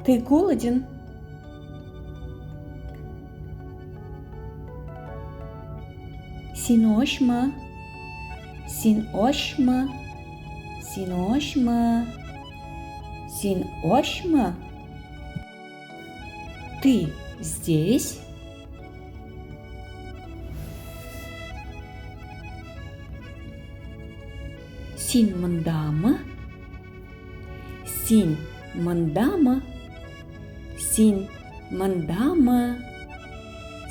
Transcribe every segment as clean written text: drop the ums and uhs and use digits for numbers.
Ты голоден? Син аш mı? Син аш mı? Син аш mı? Син аш mı? Ты здесь? Син мында мı? Син мында мı? Син мында мı?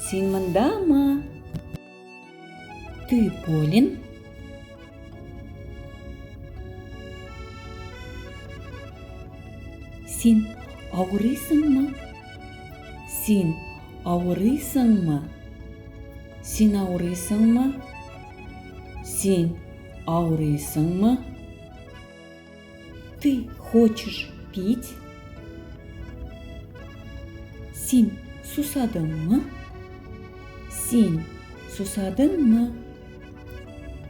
Син мында мı? Ты болен? Сен ауырисың мı? Сен ауырисың мı? Сен ауырисың мı? Сен ауырисың мı? Ты хочешь пить? Сен susadın mı? Сен susadın mı?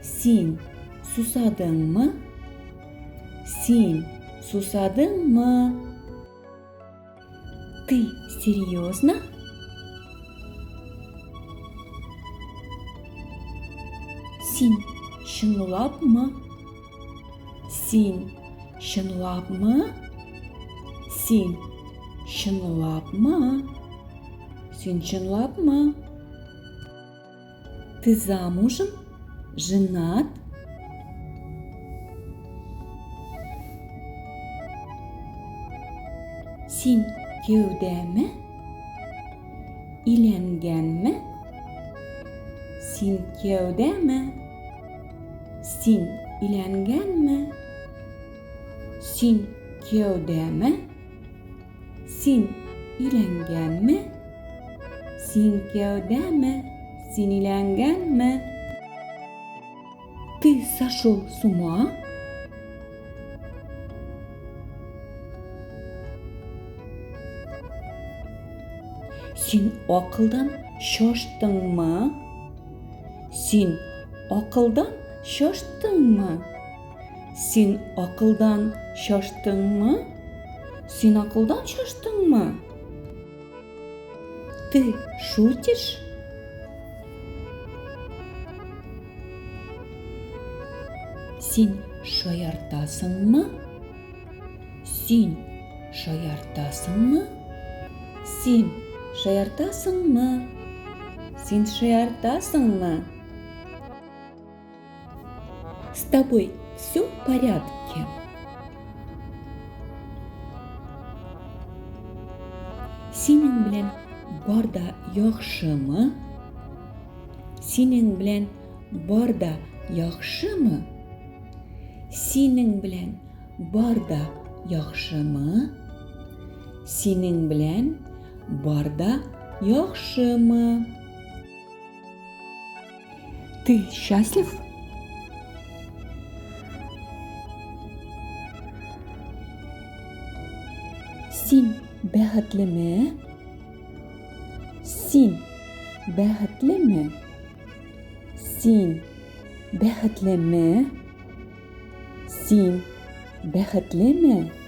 Сен susadın mı? Сен susadın mı? Ты серьезно? Сен шынлап мı? Сен шынлап мı? Сен шынлап мı? Сен шынлап мı? Ты замужем? Женат? Сен күйеудемі? Үйленген mi? Сен күйеудемі? Сен үйленген mi? Сен күйеудемі? Сен үйленген mi? Сен күйеудемі? Сен үйленген mi? Ты сошел с ума? Сен ақылдан шаштың мı? Сен ақылдан шаштың мı? Сен ақылдан шаштың мı? Сен ақылдан шаштың мı? Ты шутишь? Сен шаяртасың мı? Сен шаяртасың мı? Сен шаяртасың мı? Сен шаяртасың мı? С тобой все в порядке? Сенің білен барда яхшымы? Сенің білен барда яхшымы? Сенің білен барда яхшымы? Сенің білен барда яхшымы? Ты счастлив? Сен бәхетлеме? Сен бәхетлеме? Сен бәхетлеме? Сен бәхетлеме?